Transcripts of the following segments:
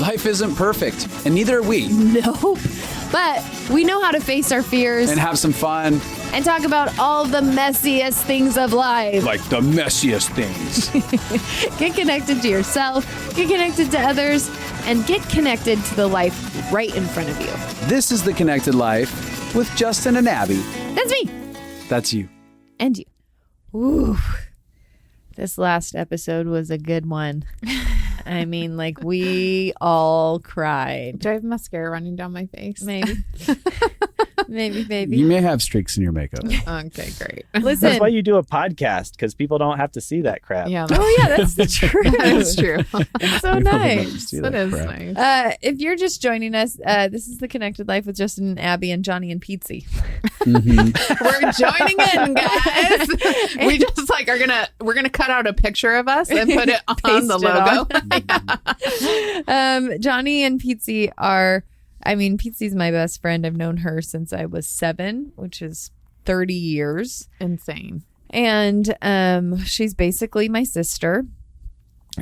Life isn't perfect, and neither are we. Nope. But we know how to face our fears And have some fun. and talk about all the messiest things of life. Like the messiest things. Get connected to yourself, get connected to others, and get connected to the life right in front of you. This is The Connected Life with Justin and Abby. That's me. That's you. And you. Ooh. This last episode was a good one. I mean, like, we all cried. Do I have mascara running down my face? Maybe. Maybe. You may have streaks in your makeup. Okay, great. Listen. That's why you do a podcast, because people don't have to see that crap. Yeah, Oh, yeah, that's true. that's true. It's so nice. That is nice. If you're just joining us, this is The Connected Life with Justin and Abby and Jonny and Pietze. We're joining in, guys. We just like we're gonna cut out a picture of us and put it on Paste the it logo. Jonny and Pietze are, Pietze's my best friend. I've known her since I was 7, which is 30 years. Insane. And she's basically my sister.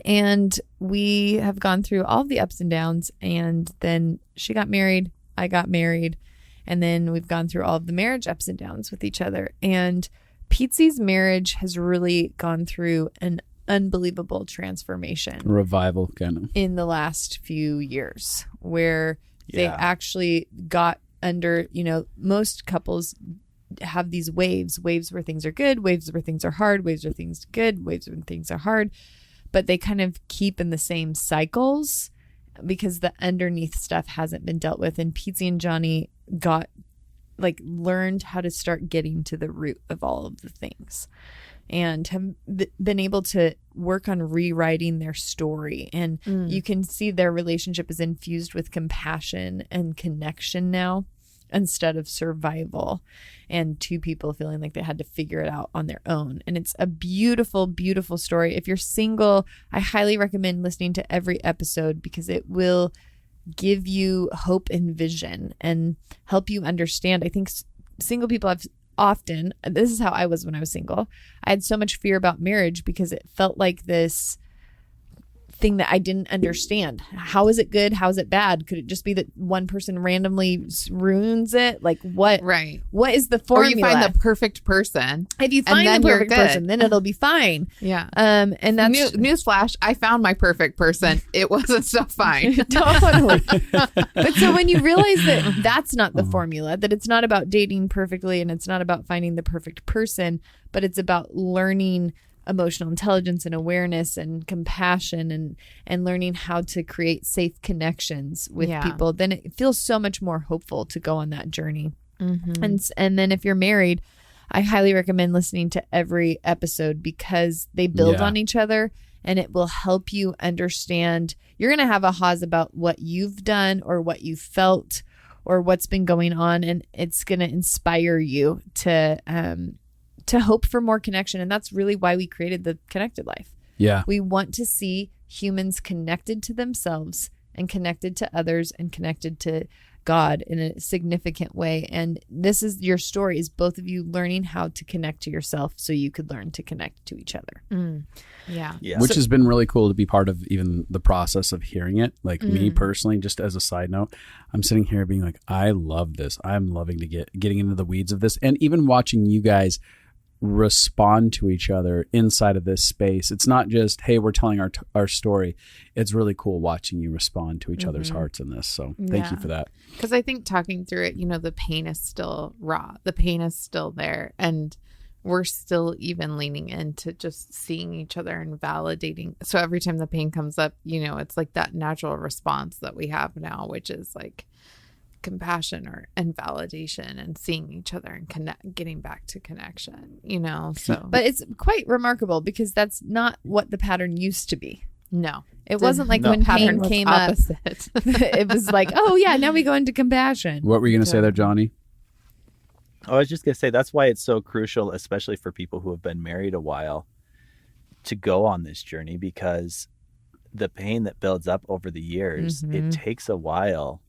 And we have gone through all the ups and downs. And then she got married. I got married. And then we've gone through all of the marriage ups and downs with each other. And Pietze's marriage has really gone through an unbelievable transformation. Revival, kind of. In the last few years, where they Yeah. actually got under, most couples have these waves where things are good, waves where things are hard, waves where things are good, waves when things are hard. But they kind of keep in the same cycles because the underneath stuff hasn't been dealt with. And Pietze and Jonny learned how to start getting to the root of all of the things and have been able to work on rewriting their story. And you can see their relationship is infused with compassion and connection now instead of survival and two people feeling like they had to figure it out on their own. And it's a beautiful, beautiful story. If you're single, I highly recommend listening to every episode because it will give you hope and vision and help you understand. I think single people have often, this is how I was when I was single. I had so much fear about marriage because it felt like this thing that I didn't understand. How is it good? How is it bad? Could it just be that one person randomly ruins it? Like what? Right. What is the formula? Or you find the perfect person. If you find then the you're perfect good. person, then it'll be fine. Yeah. And that's Newsflash, I found my perfect person. It wasn't so fine. Totally. But so when you realize that that's not the formula, that it's not about dating perfectly and it's not about finding the perfect person, but it's about learning emotional intelligence and awareness and compassion and learning how to create safe connections with people, then it feels so much more hopeful to go on that journey. And then if you're married, I highly recommend listening to every episode because they build on each other and it will help you understand. You're going to have ahas about what you've done or what you felt or what's been going on, and it's going to inspire you to hope for more connection. And that's really why we created The Connected Life. Yeah. We want to see humans connected to themselves and connected to others and connected to God in a significant way. And this is your story, is both of you learning how to connect to yourself so you could learn to connect to each other. Yeah. Which has been really cool to be part of even the process of hearing it. Like me personally, just as a side note, I'm sitting here being like, I love this. I'm loving to getting into the weeds of this. And even watching you guys respond to each other inside of this space. It's not just, hey, we're telling our story. It's really cool watching you respond to each other's hearts in this. So thank you for that. Because I think talking through it, the pain is still raw. The pain is still there. And we're still even leaning into just seeing each other and validating. So every time the pain comes up, it's like that natural response that we have now, which is like compassion and validation and seeing each other and getting back to connection, so. But it's quite remarkable because that's not what the pattern used to be. No, it wasn't like when pain came up. It was like, oh yeah, now we go into compassion. What were you going to say there, Jonny? I was just going to say that's why it's so crucial, especially for people who have been married a while, to go on this journey, because the pain that builds up over the years, it takes a while.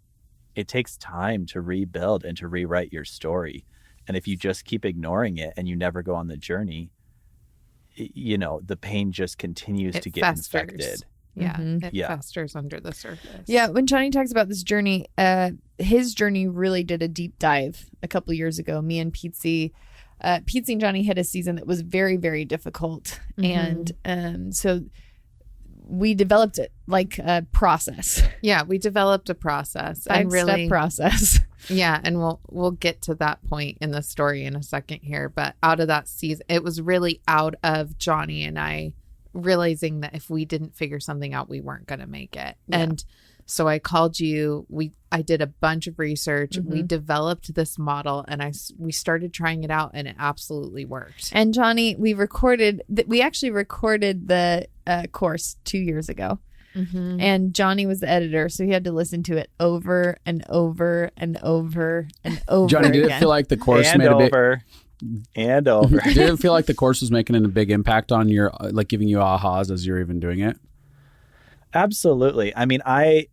It takes time to rebuild and to rewrite your story. And if you just keep ignoring it and you never go on the journey, the pain just continues to get infected. Yeah. It Yeah. festers under the surface. Yeah, when Jonny talks about this journey, his journey really did a deep dive a couple years ago. Me and Pietze and Jonny had a season that was very, very difficult. And so we developed it like a process. Yeah, we developed a process. and 5-step really process. Yeah, and we'll get to that point in the story in a second here. But out of that season, it was really out of Jonny and I realizing that if we didn't figure something out, we weren't going to make it. Yeah. And so I called you. I did a bunch of research. We developed this model, and we started trying it out, and it absolutely worked. And Jonny, we actually recorded the course 2 years ago. And Jonny was the editor, so he had to listen to it over and over and over and over. Johnny, did again. it feel like the course And made a big and over. Did it feel like the course was making a big impact on your, like giving you ahas as you're even doing it? Absolutely. I mean, I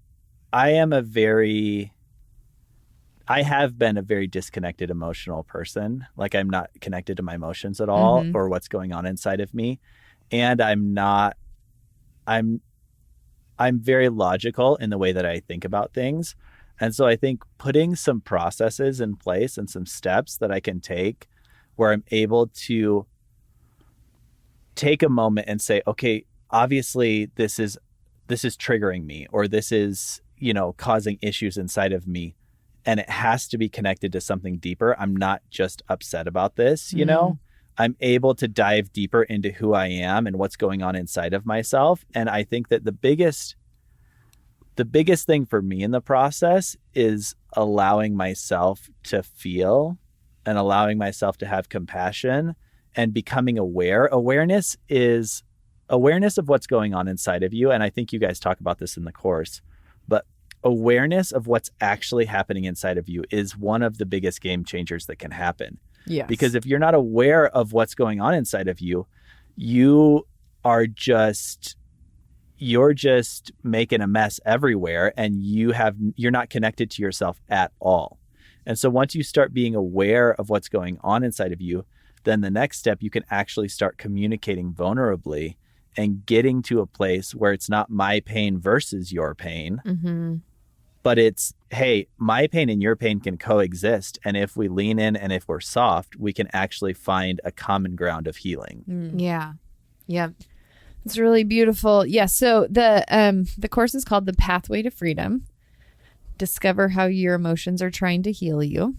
have been a very disconnected emotional person. Like I'm not connected to my emotions at all or what's going on inside of me. And I'm very logical in the way that I think about things. And so I think putting some processes in place and some steps that I can take where I'm able to take a moment and say, okay, obviously this is triggering me, or this is, causing issues inside of me, and it has to be connected to something deeper. I'm not just upset about this, I'm able to dive deeper into who I am and what's going on inside of myself. And I think that the biggest thing for me in the process is allowing myself to feel and allowing myself to have compassion and becoming aware. Awareness is awareness of what's going on inside of you. And I think you guys talk about this in the course, but awareness of what's actually happening inside of you is one of the biggest game changers that can happen. Yes. Because if you're not aware of what's going on inside of you, you're just making a mess everywhere, and you're not connected to yourself at all. And so once you start being aware of what's going on inside of you, then the next step, you can actually start communicating vulnerably and getting to a place where it's not my pain versus your pain, but it's, hey, my pain and your pain can coexist. And if we lean in and if we're soft, we can actually find a common ground of healing. Yeah. Yeah. It's really beautiful. Yeah. So the course is called The Pathway to Freedom. Discover how your emotions are trying to heal you.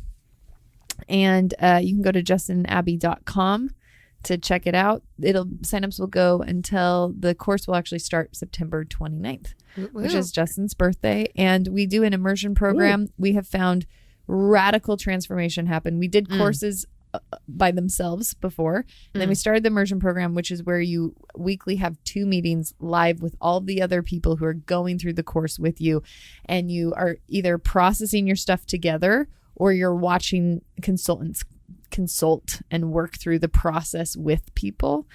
And you can go to justinandabby.com to check it out. Signups will go until the course will actually start September 29th, which is Justin's birthday. And we do an immersion program. We have found radical transformation happen. We did courses by themselves before, and then we started the immersion program, which is where you weekly have 2 meetings live with all the other people who are going through the course with you, and you are either processing your stuff together or you're watching consultants consult and work through the process with people.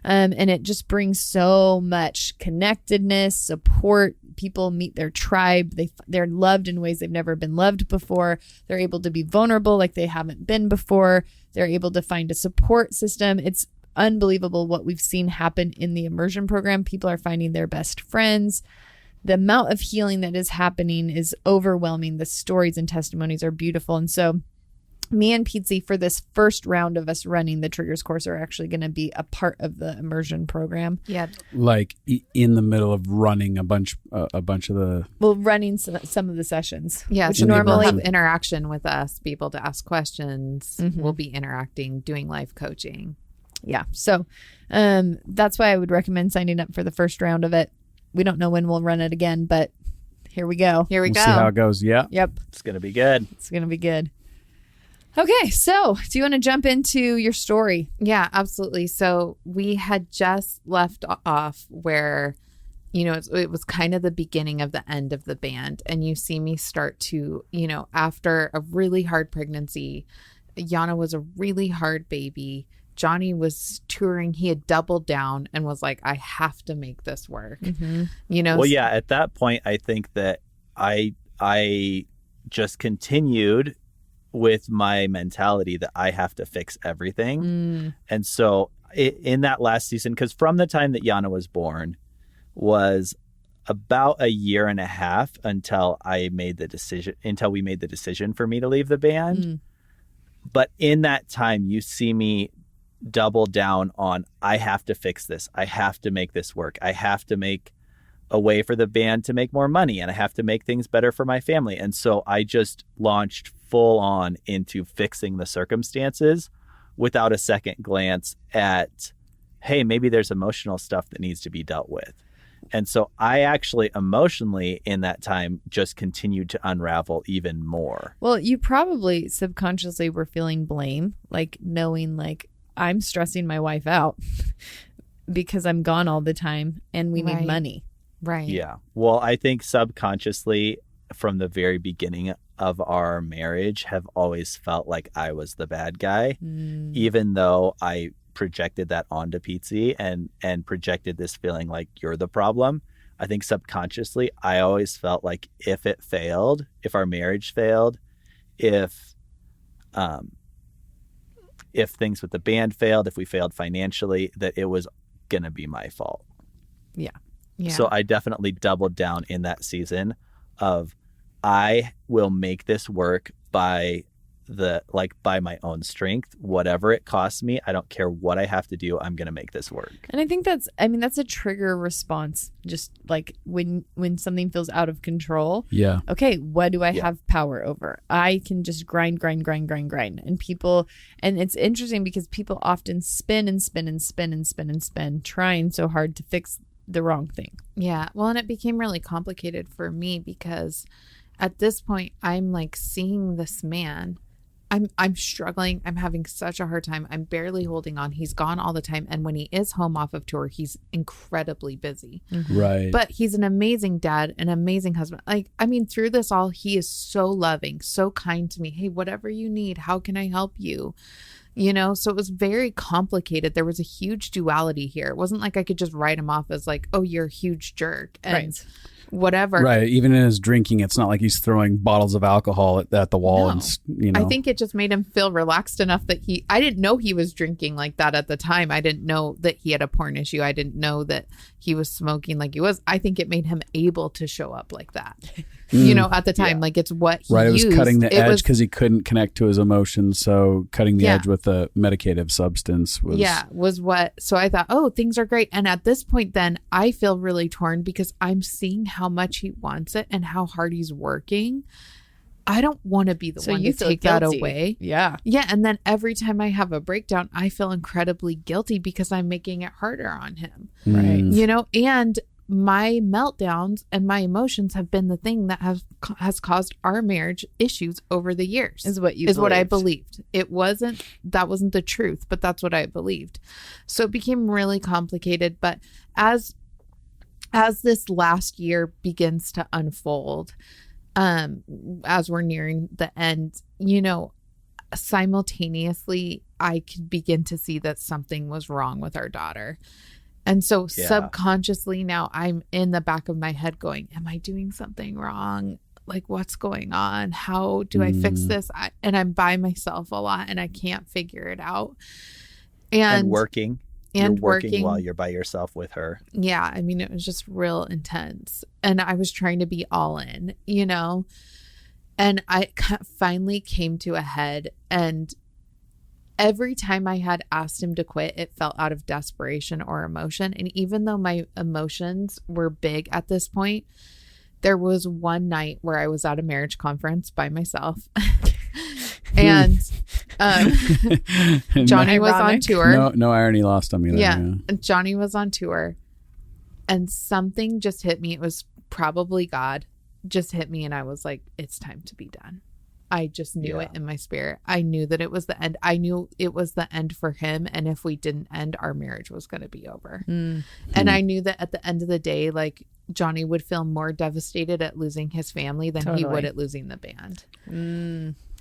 And it just brings so much connectedness, support. People meet their tribe. They're loved in ways they've never been loved before. They're able to be vulnerable like they haven't been before. They're able to find a support system. It's unbelievable what we've seen happen in the immersion program. People are finding their best friends. The amount of healing that is happening is overwhelming. The stories and testimonies are beautiful. And so me and Pietze, for this first round of us running the Triggers course, are actually going to be a part of the immersion program. Yeah. Like in the middle of running a bunch of the... Well, running some of the sessions. Yeah. Which So normally people have interaction with us, people to ask questions. We'll be interacting, doing life coaching. Yeah. So that's why I would recommend signing up for the first round of it. We don't know when we'll run it again, but here we go. Here we We'll go. see how it goes. Yeah. Yep. It's going to be good. It's going to be good. Okay, so do you want to jump into your story? Yeah, absolutely. So we had just left off where, it was kind of the beginning of the end of the band. And you see me start to, after a really hard pregnancy, Yana was a really hard baby. Jonny was touring. He had doubled down and was like, I have to make this work. Well, yeah, at that point, I think that I just continued with my mentality that I have to fix everything. And so in that last season, because from the time that Yana was born was about a year and a half until we made the decision for me to leave the band. But in that time, you see me double down on, I have to fix this. I have to make this work. I have to make a way for the band to make more money, and I have to make things better for my family. And so I just launched full on into fixing the circumstances without a second glance at, hey, maybe there's emotional stuff that needs to be dealt with. And so I actually emotionally in that time just continued to unravel even more. Well, you probably subconsciously were feeling blame, like knowing like I'm stressing my wife out because I'm gone all the time and we need money. Right. Yeah. Well, I think subconsciously from the very beginning of our marriage have always felt like I was the bad guy, even though I projected that onto Pietze and projected this feeling like you're the problem. I think subconsciously I always felt like if it failed, if our marriage failed, if things with the band failed, if we failed financially, that it was gonna be my fault. Yeah. So I definitely doubled down in that season of, I will make this work by my own strength, whatever it costs me. I don't care what I have to do. I'm going to make this work. And I think that's a trigger response. Just like when something feels out of control. Yeah. Okay. What do I have power over? I can just grind. And it's interesting because people often spin trying so hard to fix the wrong thing. Yeah. Well, and it became really complicated for me because at this point I'm like seeing this man. I'm struggling. I'm having such a hard time. I'm barely holding on. He's gone all the time. And when he is home off of tour, he's incredibly busy. Right. But he's an amazing dad, an amazing husband. Like, I mean, through this all, he is so loving, so kind to me. Hey, whatever you need, how can I help you? You know, so it was very complicated. There was a huge duality here. It wasn't like I could just write him off as like, oh, you're a huge jerk. And whatever. Right. Even in his drinking, it's not like he's throwing bottles of alcohol at the wall. No. And, you know. I think it just made him feel relaxed enough that I didn't know he was drinking like that at the time. I didn't know that he had a porn issue. I didn't know that he was smoking like he was. I think it made him able to show up like that. You know, at the time, like it's what he used. It was cutting the edge because he couldn't connect to his emotions. So cutting the edge with a medicative substance was what. So I thought, oh, things are great. And at this point, then I feel really torn because I'm seeing how much he wants it and how hard he's working. I don't want to be the one to take that away. Yeah. Yeah. And then every time I have a breakdown, I feel incredibly guilty because I'm making it harder on him. Right. You know, and my meltdowns and my emotions have been the thing that has caused our marriage issues over the years. Is what I believed. That wasn't the truth, but that's what I believed. So it became really complicated. But as this last year begins to unfold, as we're nearing the end, you know, simultaneously, I could begin to see that something was wrong with our daughter. And so subconsciously now I'm in the back of my head going, am I doing something wrong? Like, what's going on? How do I fix this? And I'm by myself a lot and I can't figure it out. And working. You're working while you're by yourself with her. Yeah. I mean, it was just real intense. And I was trying to be all in, you know, and I finally came to a head. And every time I had asked him to quit, it felt out of desperation or emotion. And even though my emotions were big at this point, there was one night where I was at a marriage conference by myself. And Jonny was on tour. No irony lost on me there. Yeah. And Jonny was on tour. And something just hit me. It was probably God just hit me. And I was like, it's time to be done. I just knew it in my spirit. I knew that it was the end. I knew it was the end for him. And if we didn't end, our marriage was going to be over. And I knew that at the end of the day, like Jonny would feel more devastated at losing his family than he would at losing the band.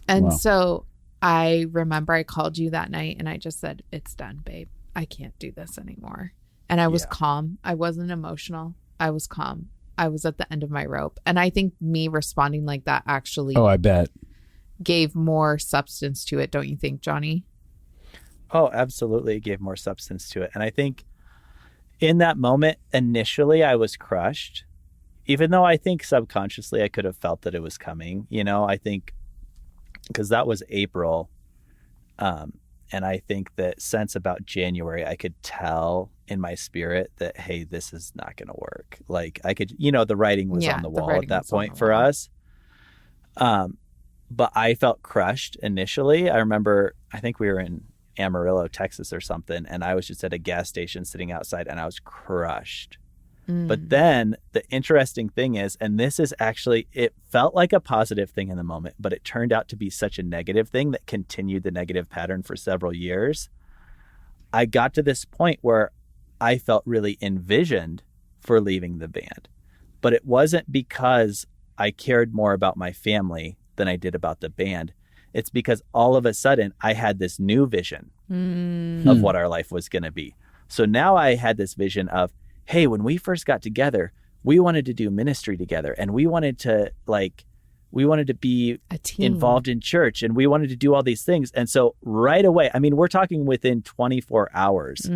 And so I remember I called you that night and I just said, it's done, babe. I can't do this anymore. And I was calm. I wasn't emotional. I was calm. I was at the end of my rope. And I think me responding like that actually I bet gave more substance to it. Don't you think, Jonny? Oh, absolutely. It gave more substance to it. And I think in that moment, initially I was crushed even though I think subconsciously I could have felt that it was coming, I think because that was April. And I think that since about January, I could tell in my spirit that, hey, this is not going to work. Like I could, the writing was on the wall at that point for us. But I felt crushed initially. I remember, I think we were in Amarillo, Texas or something. And I was just at a gas station sitting outside and I was crushed. But then the interesting thing is, and this is actually, it felt like a positive thing in the moment, but it turned out to be such a negative thing that continued the negative pattern for several years. I got to this point where I felt really envisioned for leaving the band, but it wasn't because I cared more about my family than I did about the band. It's because all of a sudden I had this new vision of what our life was going to be. So now I had this vision of, hey, when we first got together, we wanted to do ministry together and we wanted to be a team, involved in church, and we wanted to do all these things. And so right away, I mean, we're talking within 24 hours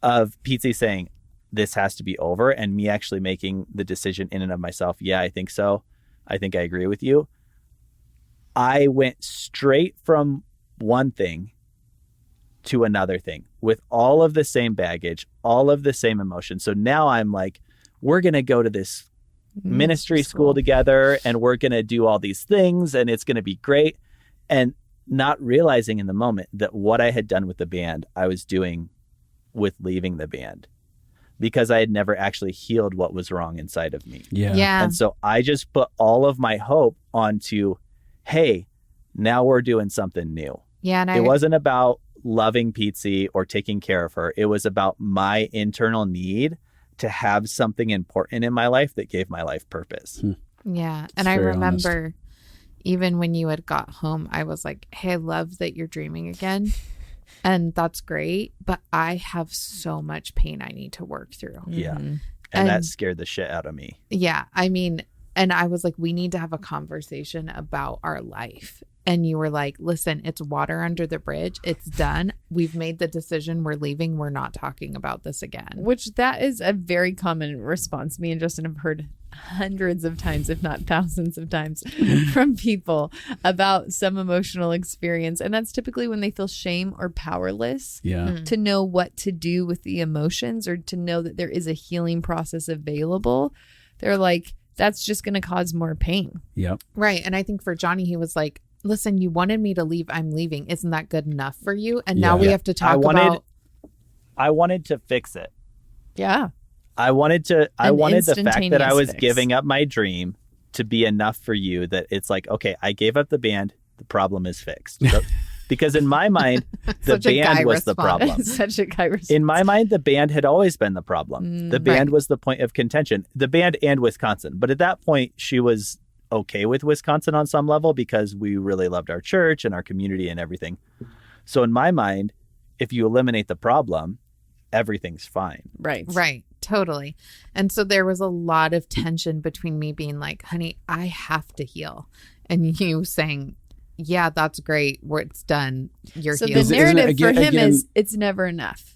of Pietze saying, this has to be over, and me actually making the decision in and of myself. Yeah, I think so. I think I agree with you. I went straight from one thing to another thing with all of the same baggage, all of the same emotions. So now I'm like, we're going to go to this ministry school together and we're going to do all these things and it's going to be great. And not realizing in the moment that what I had done with the band, I was doing with leaving the band, because I had never actually healed what was wrong inside of me. Yeah. And so I just put all of my hope onto, hey, now we're doing something new. Yeah. And it wasn't about loving Pietze or taking care of her. It was about my internal need to have something important in my life that gave my life purpose. Yeah. And I remember even when you had got home, I was like, hey, I love that you're dreaming again. And that's great. But I have so much pain I need to work through. Yeah. And that scared the shit out of me. Yeah. I mean, and I was like, we need to have a conversation about our life. And you were like, listen, it's water under the bridge. It's done. We've made the decision. We're leaving. We're not talking about this again. Which that is a very common response. Me and Justin have heard hundreds of times, if not thousands of times, from people about some emotional experience. And that's typically when they feel shame or powerless to know what to do with the emotions, or to know that there is a healing process available. They're like, that's just going to cause more pain. Yep. Right. And I think for Jonny, he was like, listen, you wanted me to leave. I'm leaving. Isn't that good enough for you? And now we have to talk about. I wanted to fix it. Yeah. I wanted the fact that I was giving up my dream to be enough for you, that it's like, okay, I gave up the band. The problem is fixed. Because in my mind, the band was the problem. Such a guy response. In my mind, the band had always been the problem. The band was the point of contention. The band and Wisconsin. But at that point, she was okay with Wisconsin on some level because we really loved our church and our community and everything. So in my mind, if you eliminate the problem, everything's fine. Right. Totally. And so there was a lot of tension between me being like, honey, I have to heal. And you saying, yeah, that's great. It's done. You're so healed. The narrative for him is it's never enough.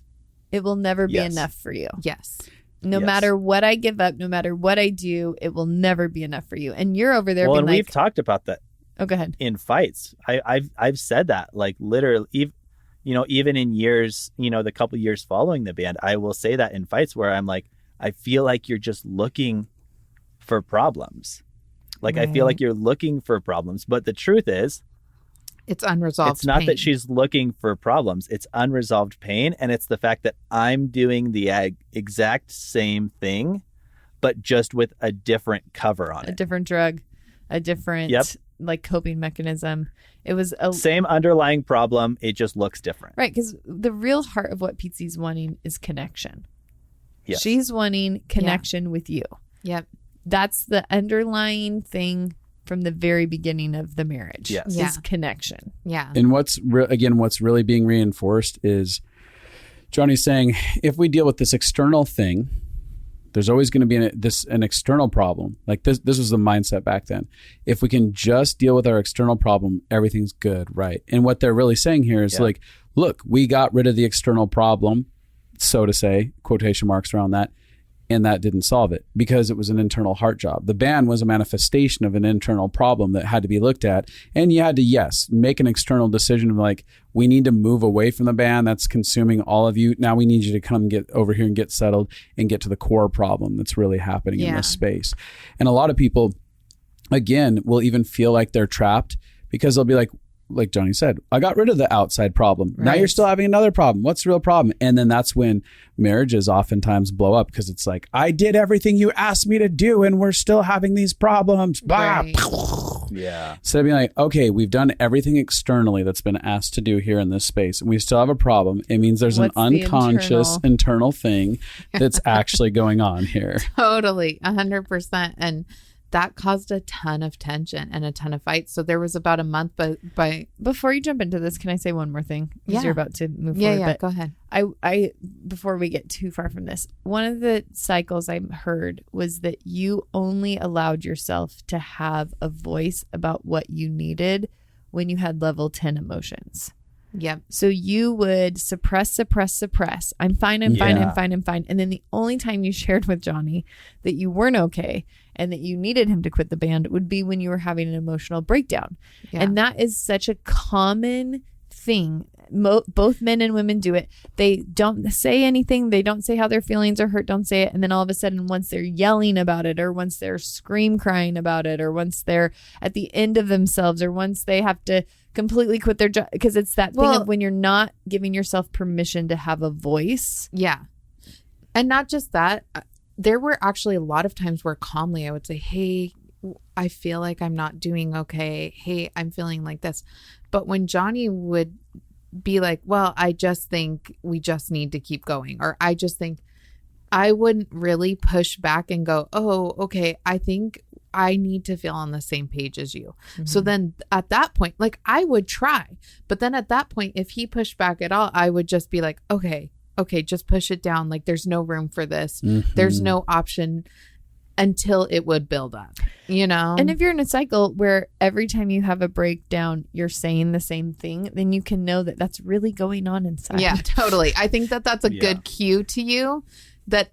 It will never be enough for you. Yes. No matter what I give up, no matter what I do, it will never be enough for you. And you're over there being like... we've talked about that. Oh, go ahead. In fights. I've said that, like, literally, even in years, the couple years following the band, I will say that in fights where I'm like, I feel like you're just looking for problems. Like, I feel like you're looking for problems. But the truth is, it's unresolved It's not pain. that she's looking for problems. It's unresolved pain. And it's the fact that I'm doing the exact same thing, but just with a different cover on it. A different drug, a different like coping mechanism. It was a same underlying problem. It just looks different. Right. Because the real heart of what Pietze's wanting is connection. Yes. She's wanting connection with you. Yep. That's the underlying thing from the very beginning of the marriage. Yes. Is connection. Yeah. And what's really being reinforced is Jonny's saying, if we deal with this external thing, there's always going to be an external problem. Like this was the mindset back then. If we can just deal with our external problem, everything's good, right? And what they're really saying here is like, look, we got rid of the external problem, so to say, quotation marks around that. And that didn't solve it because it was an internal heart job. The ban was a manifestation of an internal problem that had to be looked at. And you had to, yes, make an external decision of like, we need to move away from the ban that's consuming all of you. Now we need you to come get over here and get settled and get to the core problem that's really happening in this space. And a lot of people, again, will even feel like they're trapped because they'll be like Jonny said, I got rid of the outside problem. Right. Now you're still having another problem. What's the real problem? And then that's when marriages oftentimes blow up because it's like, I did everything you asked me to do and we're still having these problems. Right. Yeah. Instead of being like, okay, we've done everything externally that's been asked to do here in this space and we still have a problem. It means there's an unconscious internal thing that's actually going on here. Totally. 100%. And that caused a ton of tension and a ton of fights. So there was about a month, but before you jump into this, can I say one more thing? Because you're about to move forward. Yeah, go ahead. I before we get too far from this, one of the cycles I heard was that you only allowed yourself to have a voice about what you needed when you had level 10 emotions. Yep. So you would suppress. I'm fine. And then the only time you shared with Jonny that you weren't okay and that you needed him to quit the band would be when you were having an emotional breakdown. Yeah. And that is such a common thing. Both men and women do it. They don't say anything. They don't say how their feelings are hurt. Don't say it. And then all of a sudden, once they're yelling about it, or once they're crying about it, or once they're at the end of themselves, or once they have to completely quit their job, because it's that thing of when you're not giving yourself permission to have a voice. Yeah. And not just that, there were actually a lot of times where calmly I would say, hey, I feel like I'm not doing okay. Hey, I'm feeling like this. But when Jonny would be like, well, I just think we just need to keep going, or I just think, I wouldn't really push back and go, oh, okay, I think I need to feel on the same page as you. Mm-hmm. So then at that point, like I would try, but then at that point, if he pushed back at all, I would just be like, okay, just push it down. Like there's no room for this. Mm-hmm. There's no option until it would build up, you know? And if you're in a cycle where every time you have a breakdown, you're saying the same thing, then you can know that that's really going on inside. Yeah, totally. I think that that's a good cue to you.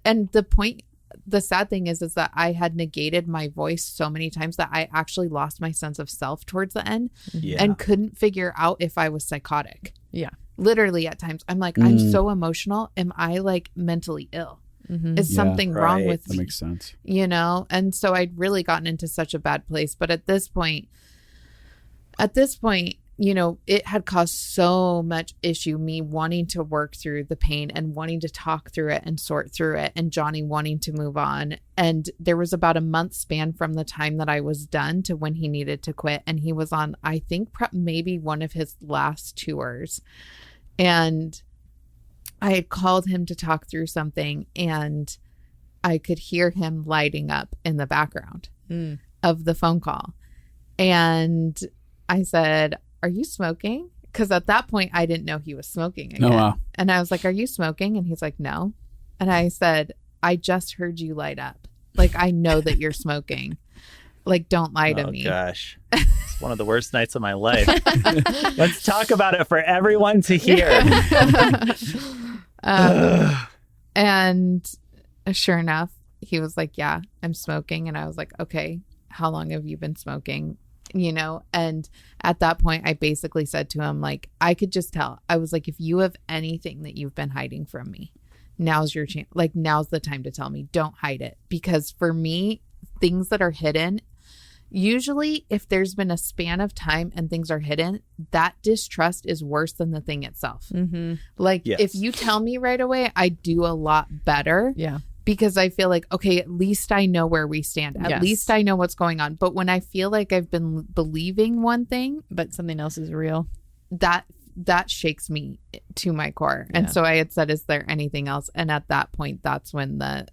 And the sad thing is that I had negated my voice so many times that I actually lost my sense of self towards the end and couldn't figure out if I was psychotic. Yeah. Literally at times I'm like, I'm so emotional. Am I like mentally ill? Mm-hmm. Is something wrong with me? That makes sense. You know? And so I'd really gotten into such a bad place. But at this point, you know, it had caused so much issue, me wanting to work through the pain and wanting to talk through it and sort through it, and Jonny wanting to move on. And there was about a month span from the time that I was done to when he needed to quit. And he was on, I think, maybe one of his last tours. And I had called him to talk through something, and I could hear him lighting up in the background of the phone call. And I said, are you smoking? Because at that point, I didn't know he was smoking again. Oh, wow. And I was like, are you smoking? And he's like, no. And I said, I just heard you light up. Like, I know that you're smoking. Like, don't lie to me. Oh, gosh. It's one of the worst nights of my life. Let's talk about it for everyone to hear. And sure enough, he was like, yeah, I'm smoking. And I was like, okay, how long have you been smoking? You know, and at that point, I basically said to him, like, I could just tell. I was like, if you have anything that you've been hiding from me, now's your chance. Like, now's the time to tell me. Don't hide it. Because for me, things that are hidden, usually if there's been a span of time and things are hidden, that distrust is worse than the thing itself. Mm-hmm. Like, if you tell me right away, I do a lot better. Yeah. Because I feel like, okay, at least I know where we stand. At least I know what's going on. But when I feel like I've been believing one thing, but something else is real, that shakes me to my core. Yeah. And so I had said, is there anything else? And at that point, that's when the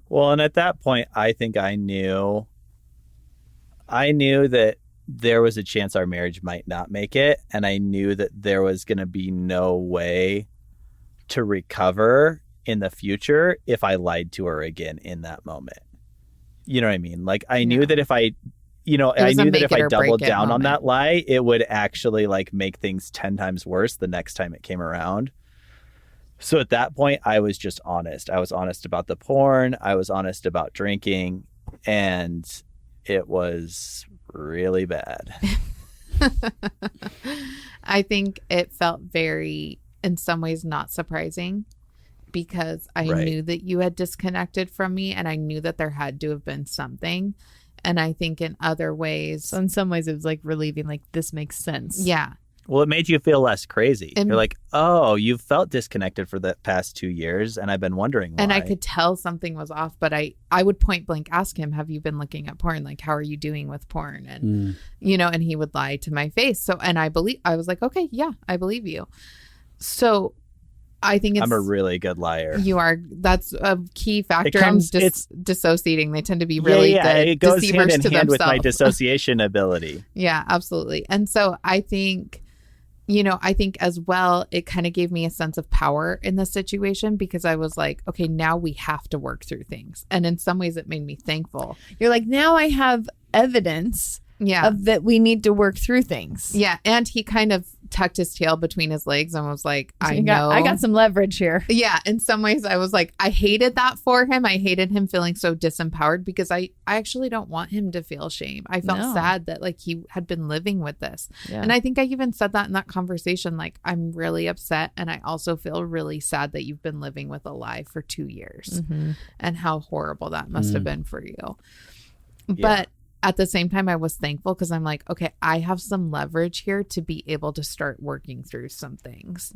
well, and at that point, I think I knew that there was a chance our marriage might not make it. And I knew that there was going to be no way to recover in the future if I lied to her again in that moment. You know what I mean? Like, I knew that if I, I knew that if I doubled down on that lie, it would actually like make things 10 times worse the next time it came around. So at that point, I was just honest. I was honest about the porn. I was honest about drinking. And it was really bad. I think it felt very, in some ways, not surprising because I knew that you had disconnected from me and I knew that there had to have been something. And I think in other ways. So in some ways, it was like relieving, like this makes sense. Yeah. Well, it made you feel less crazy. And, you're like, oh, you've felt disconnected for the past 2 years, and I've been wondering why. And I could tell something was off, but I would point blank ask him, have you been looking at porn? Like, how are you doing with porn? And, you know, and he would lie to my face. So, and I was like, okay, yeah, I believe you. So I think I'm a really good liar. You are. That's a key factor. It's dissociating. They tend to be really good it goes deceivers hand in to hand with my themselves. dissociation ability. Yeah, absolutely. And so I think, you know, I think as well, it kind of gave me a sense of power in this situation because I was like, okay, now we have to work through things. And in some ways it made me thankful. You're like, now I have evidence of that we need to work through things. Yeah. And he kind of tucked his tail between his legs and was like, I got some leverage here. Yeah. In some ways I was like, I hated that for him. I hated him feeling so disempowered because I actually don't want him to feel shame. I felt sad that like he had been living with this. Yeah. And I think I even said that in that conversation, like, I'm really upset. And I also feel really sad that you've been living with a lie for 2 years and how horrible that must have been for you. But at the same time, I was thankful because I'm like, okay, I have some leverage here to be able to start working through some things.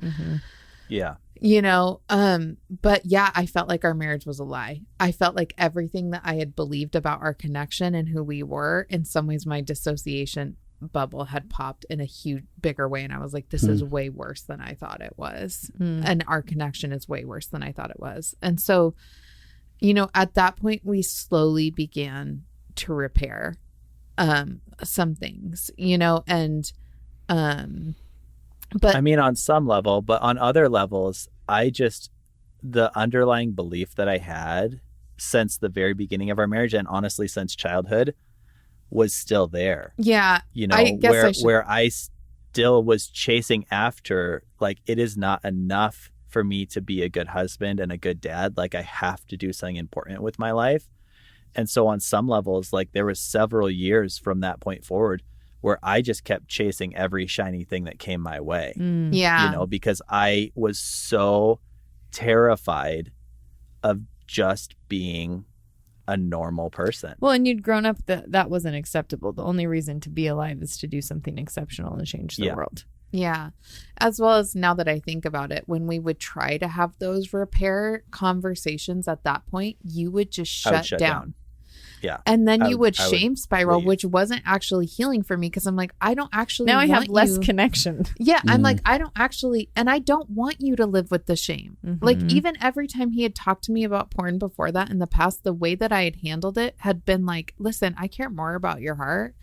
Yeah. You know, but yeah, I felt like our marriage was a lie. I felt like everything that I had believed about our connection and who we were, in some ways, my dissociation bubble had popped in a huge, bigger way. And I was like, this is way worse than I thought it was. And our connection is way worse than I thought it was. And so, you know, at that point, we slowly began to repair some things, you know, and but I mean, on some level, but on other levels, the underlying belief that I had since the very beginning of our marriage and honestly since childhood was still there. Yeah. You know, where I still was chasing after, like, it is not enough for me to be a good husband and a good dad. Like, I have to do something important with my life. And so on some levels, like, there was several years from that point forward where I just kept chasing every shiny thing that came my way. Yeah. You know, because I was so terrified of just being a normal person. Well, and you'd grown up that wasn't acceptable. The only reason to be alive is to do something exceptional and change the world. Yeah. As well as now that I think about it, when we would try to have those repair conversations at that point, you would just shut down. Yeah. And then you would shame spiral, which wasn't actually healing for me because I'm like, I don't actually now I have less you. Connection. Yeah. I'm like, I don't actually, and I don't want you to live with the shame. Like, even every time he had talked to me about porn before that in the past, the way that I had handled it had been like, listen, I care more about your heart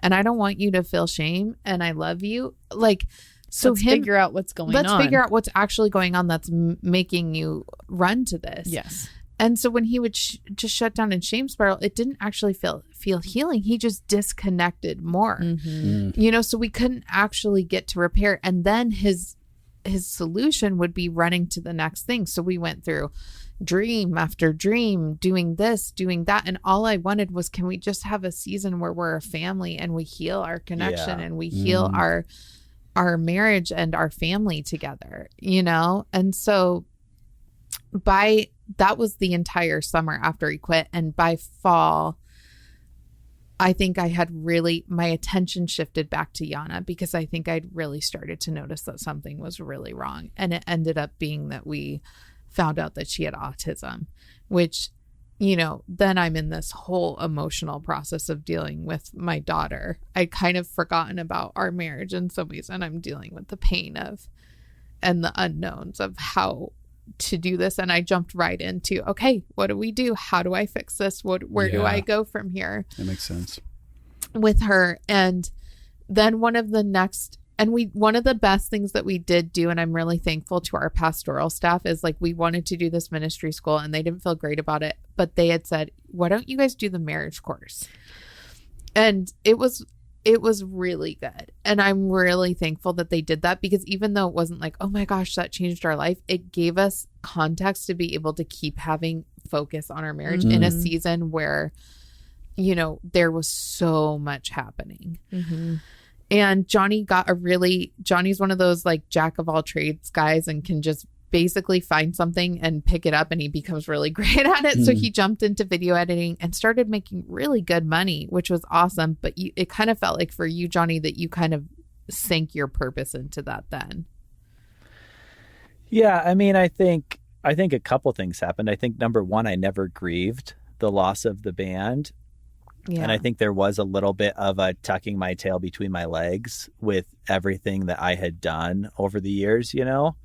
and I don't want you to feel shame and I love you. Like, so let's figure out what's going on. Let's figure out what's actually going on that's making you run to this. Yes. And so when he would just shut down and shame spiral, it didn't actually feel healing. He just disconnected more, you know, so we couldn't actually get to repair. And then his solution would be running to the next thing. So we went through dream after dream, doing this, doing that. And all I wanted was, can we just have a season where we're a family and we heal our connection and we heal our marriage and our family together, you know? And so that was the entire summer after he quit. And by fall, I think I had my attention shifted back to Yana because I think I'd really started to notice that something was really wrong. And it ended up being that we found out that she had autism, which, you know, then I'm in this whole emotional process of dealing with my daughter. I'd kind of forgotten about our marriage in some ways, and I'm dealing with the pain of and the unknowns of how to do this. And I jumped right into, okay, what do we do? How do I fix this? Where do I go from here? That makes sense. With her. And then one of the best things that we did do, and I'm really thankful to our pastoral staff, is like, we wanted to do this ministry school and they didn't feel great about it, but they had said, why don't you guys do the marriage course? And it was it was really good. And I'm really thankful that they did that, because even though it wasn't like, oh my gosh, that changed our life, it gave us context to be able to keep having focus on our marriage in a season where, you know, there was so much happening. And Jonny's one of those like jack of all trades guys and can just basically find something and pick it up, and he becomes really great at it. So he jumped into video editing and started making really good money, which was awesome. But it kind of felt like for you, Jonny, that you kind of sank your purpose into that then. Yeah, I mean, I think a couple things happened. I think number one, I never grieved the loss of the band. Yeah. And I think there was a little bit of a tucking my tail between my legs with everything that I had done over the years, you know?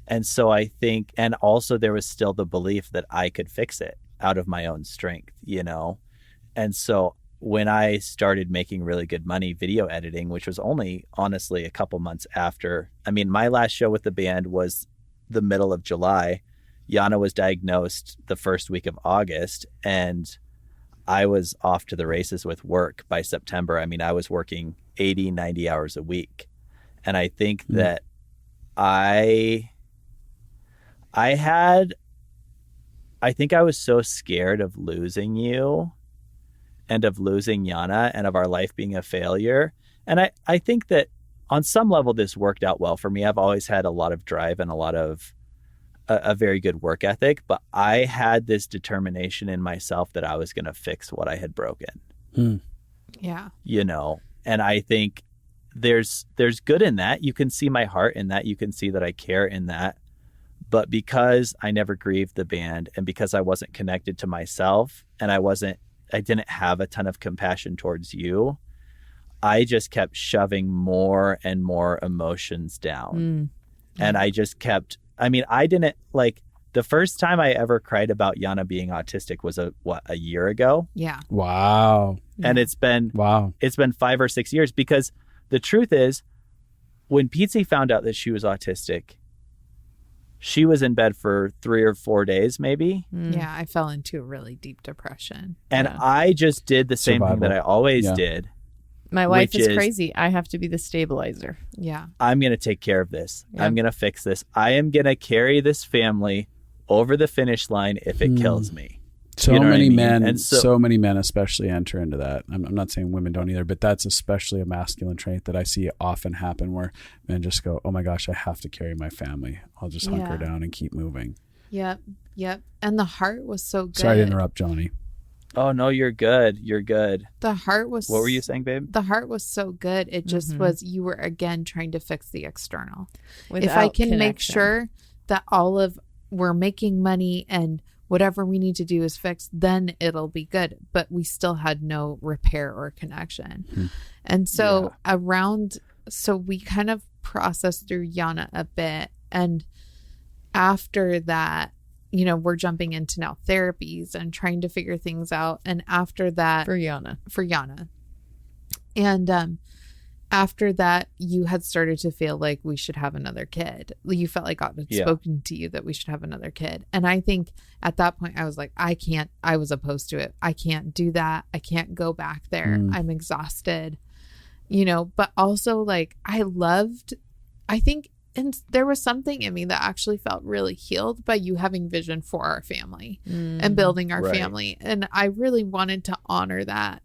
And so I think, and also there was still the belief that I could fix it out of my own strength, you know? And so when I started making really good money video editing, which was only honestly a couple months after, I mean, my last show with the band was the middle of July. Yana was diagnosed the first week of August, and I was off to the races with work by September. I mean, I was working 80, 90 hours a week. And I think that I was so scared of losing you and of losing Yana and of our life being a failure. And I think that on some level, this worked out well for me. I've always had a lot of drive and a very good work ethic, but I had this determination in myself that I was going to fix what I had broken. Yeah. You know, and I think there's good in that. You can see my heart in that. You can see that I care in that. But because I never grieved the band, and because I wasn't connected to myself, and I didn't have a ton of compassion towards you, I just kept shoving more and more emotions down. And I just kept, I mean, I didn't like, the first time I ever cried about Yana being autistic was a year ago. Yeah. Wow. And it's been 5 or 6 years, because the truth is, when Pietze found out that she was autistic, she was in bed for 3 or 4 days, maybe. Yeah, I fell into a really deep depression. And I just did the same thing that I always did. My wife is crazy. I have to be the stabilizer. Yeah. I'm going to take care of this. I'm going to fix this. I am going to carry this family over the finish line if it kills me. So many men, and so many men especially enter into that. I'm not saying women don't either, but that's especially a masculine trait that I see often happen, where men just go, oh my gosh, I have to carry my family. I'll just hunker down and keep moving. Yep. And the heart was so good. Sorry to interrupt, Jonny. Oh, no, you're good. You're good. The heart was... What were you saying, babe? The heart was so good. It just was, you were again trying to fix the external. Without if I can connection. make sure that we're making money and whatever we need to do is fixed, then it'll be good. But we still had no repair or connection. And so so we kind of processed through Yana a bit. And after that, you know, we're jumping into now therapies and trying to figure things out. And after that, For Yana. And after that, you had started to feel like we should have another kid. You felt like God had spoken to you that we should have another kid. And I think at that point I was like, I was opposed to it. I can't do that. I can't go back there. I'm exhausted, you know, but also like I think, and there was something in me that actually felt really healed by you having vision for our family and building our family. And I really wanted to honor that,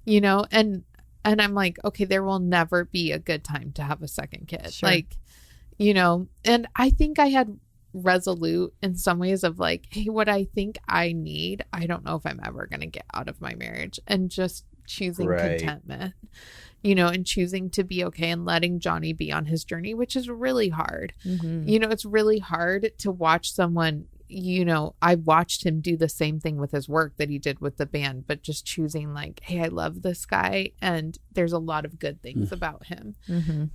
you know, and I'm like, okay, there will never be a good time to have a second kid. Sure. Like, you know, and I think I had resolute in some ways of like, hey, what I think I need, I don't know if I'm ever going to get out of my marriage, and just choosing contentment, you know, and choosing to be okay and letting Jonny be on his journey, which is really hard. You know, it's really hard to watch someone, you know, I watched him do the same thing with his work that he did with the band, but just choosing like, hey, I love this guy and there's a lot of good things about him.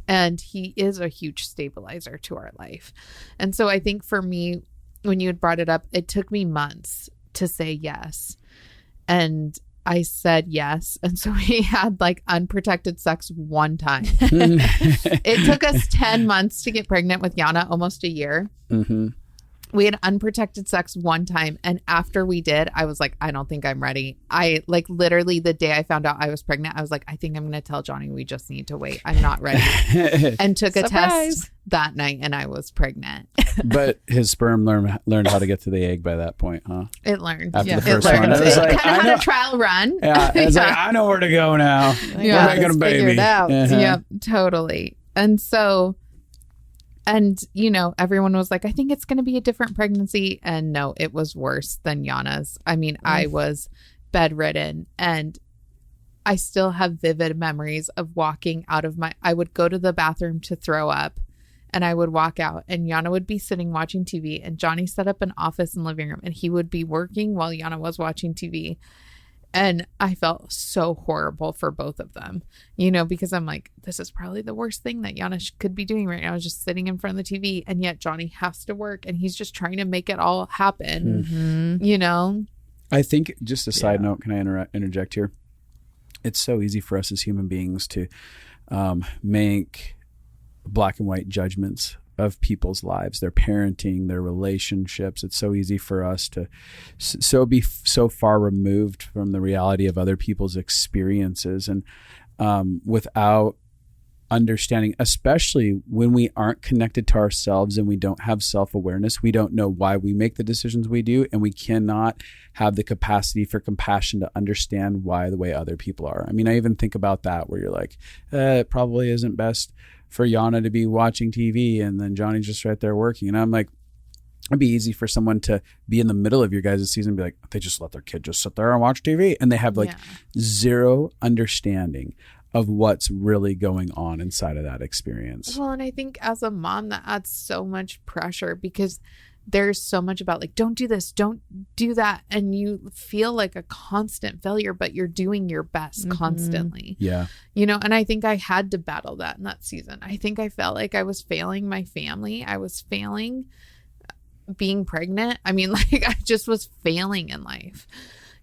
And he is a huge stabilizer to our life. And so I think for me, when you had brought it up, it took me months to say yes. And I said yes. And so we had like unprotected sex one time. It took us 10 months to get pregnant with Yana, almost a year. We had unprotected sex one time, and after we did, I was like, I don't think I'm ready. I like literally the day I found out I was pregnant, I was like, I think I'm going to tell Jonny we just need to wait. I'm not ready. And took a test that night, and I was pregnant. But his sperm learned how to get to the egg by that point, huh? It learned. After the It first one, learned. it was like, Kind of had a trial run. Yeah, it's like, I know where to go now. Yeah. We're making a baby. Figure it out. Yep, totally. And so, and you know, everyone was like, I think it's going to be a different pregnancy. And no, it was worse than Yana's. I mean, I was bedridden, and I still have vivid memories of walking out of I would go to the bathroom to throw up, and I would walk out, and Yana would be sitting watching TV, and Jonny set up an office and living room, and he would be working while Yana was watching TV. And I felt so horrible for both of them, you know, because I'm like, this is probably the worst thing that Yana could be doing right now, is just sitting in front of the TV. And yet Jonny has to work, and he's just trying to make it all happen, you know? I think, just a side note, can I interject here? It's so easy for us as human beings to make black and white judgments of people's lives, their parenting, their relationships. It's so easy for us to be so far removed from the reality of other people's experiences, and without understanding, especially when we aren't connected to ourselves and we don't have self-awareness, we don't know why we make the decisions we do, and we cannot have the capacity for compassion to understand why the way other people are. I mean, I even think about that, where you're like, it probably isn't best for Yana to be watching TV, and then Jonny's just right there working. And I'm like, it'd be easy for someone to be in the middle of your guys' season and be like, they just let their kid just sit there and watch TV, and they have like zero understanding of what's really going on inside of that experience. Well, and I think as a mom, that adds so much pressure, because there's so much about like, don't do this, don't do that. And you feel like a constant failure, but you're doing your best constantly. Yeah. You know, and I think I had to battle that in that season. I think I felt like I was failing my family. I was failing being pregnant. I mean, like, I just was failing in life,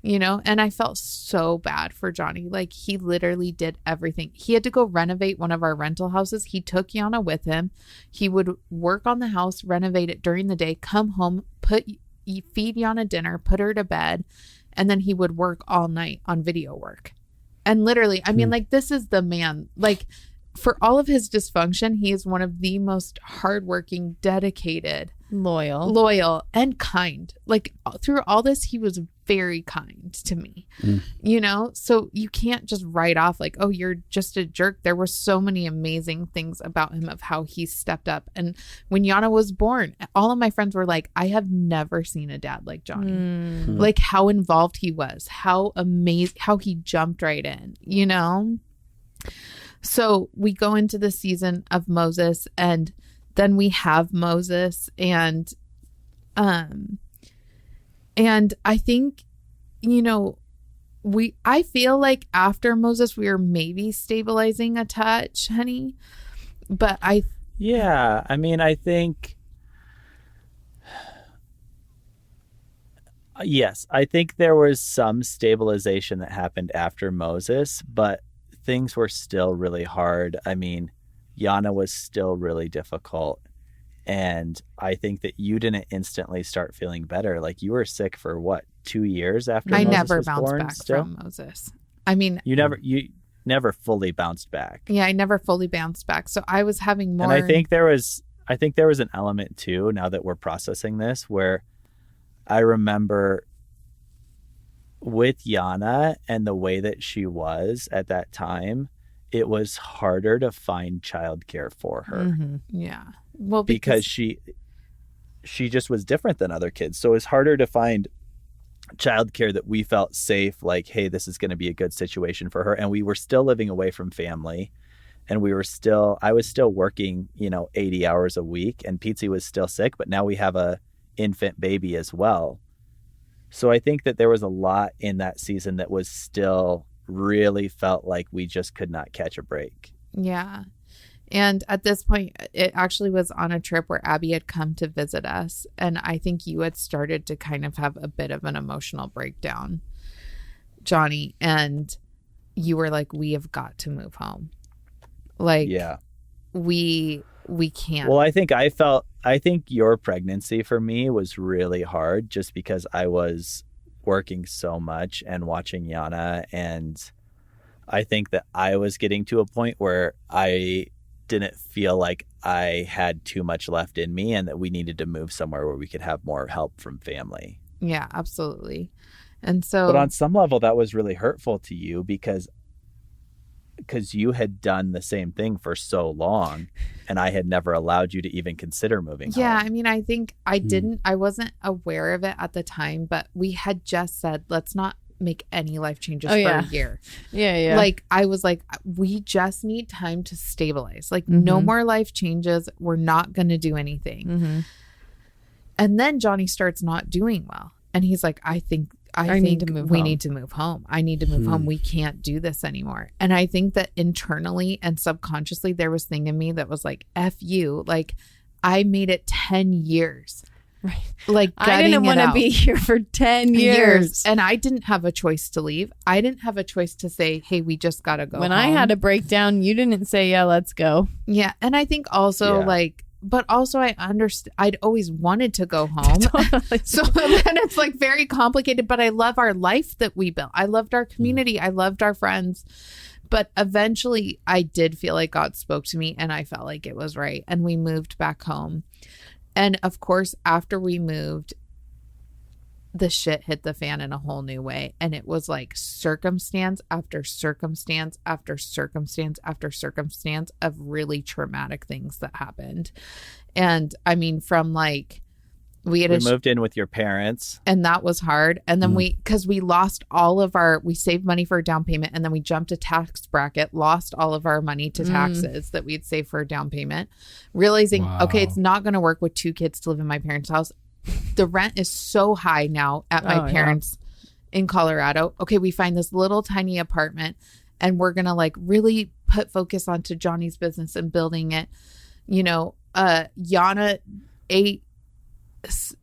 you know, and I felt so bad for Jonny. Like, he literally did everything. He had to go renovate one of our rental houses. He took Yana with him. He would work on the house, renovate it during the day, come home, feed Yana dinner, put her to bed, and then he would work all night on video work. And literally, I mean, like, this is the man, like, for all of his dysfunction, he is one of the most hardworking, dedicated, loyal, and kind. Like, through all this, he was very kind to me, you know? So you can't just write off like, oh, you're just a jerk. There were so many amazing things about him, of how he stepped up. And when Yana was born, all of my friends were like, I have never seen a dad like Jonny. Like, how involved he was, how amazing, how he jumped right in, you know? So we go into the season of Moses, and then we have Moses, and I think, you know, I feel like after Moses, we were maybe stabilizing a touch, honey. But I mean, I think, yes, I think there was some stabilization that happened after Moses, but things were still really hard. I mean, Yana was still really difficult. And I think that you didn't instantly start feeling better. Like, you were sick for what, 2 years after Moses never was bounced born back still? from Moses. I mean, you never fully bounced back. Yeah, I never fully bounced back. So I was having more. And I think there was an element too, now that we're processing this, where I remember with Yana and the way that she was at that time, it was harder to find childcare for her. Yeah. Well, because she just was different than other kids. So it's harder to find childcare that we felt safe, like, hey, this is going to be a good situation for her. And we were still living away from family, and I was still working, 80 hours a week, and Pietze was still sick, but now we have a infant baby as well. So I think that there was a lot in that season that was still really felt like we just could not catch a break. Yeah. And at this point, it actually was on a trip where Abby had come to visit us. And I think you had started to kind of have a bit of an emotional breakdown, Jonny. And you were like, we have got to move home. Like, yeah, we can't. Well, I think I felt I think your pregnancy for me was really hard just because I was working so much and watching Yana, and I think that I was getting to a point where I didn't feel like I had too much left in me and that we needed to move somewhere where we could have more help from family. Yeah, absolutely. And so, but on some level that was really hurtful to you because you had done the same thing for so long and I had never allowed you to even consider moving home. I mean, I think I wasn't aware of it at the time, but we had just said, let's not make any life changes for a year. Yeah. Like, I was like, we just need time to stabilize. Like, no more life changes. We're not going to do anything. And then Jonny starts not doing well. And he's like, I think need to move we home. Need to move home. I need to move home. We can't do this anymore. And I think that internally and subconsciously, there was thing in me that was like, F you. Like, I made it 10 years. Right. Like, I didn't want to be here for 10 years. And I didn't have a choice to leave. I didn't have a choice to say, hey, we just got to go When home. I had a breakdown, you didn't say, yeah, let's go. Yeah. And I think also but also I understand, I'd always wanted to go home. Totally. So then it's like very complicated, but I love our life that we built. I loved our community. I loved our friends. But eventually I did feel like God spoke to me and I felt like it was right. And we moved back home. And of course, after we moved, the shit hit the fan in a whole new way. And it was like circumstance after circumstance after circumstance after circumstance of really traumatic things that happened. And I mean, from like, we moved in with your parents. And that was hard. And then because we lost all of we saved money for a down payment. And then we jumped a tax bracket, lost all of our money to taxes that we'd saved for a down payment, realizing, okay, it's not going to work with 2 kids to live in my parents' house. The rent is so high now at my parents in Colorado. Okay, we find this little tiny apartment and we're going to like really put focus onto Jonny's business and building it. You know, Yana ate.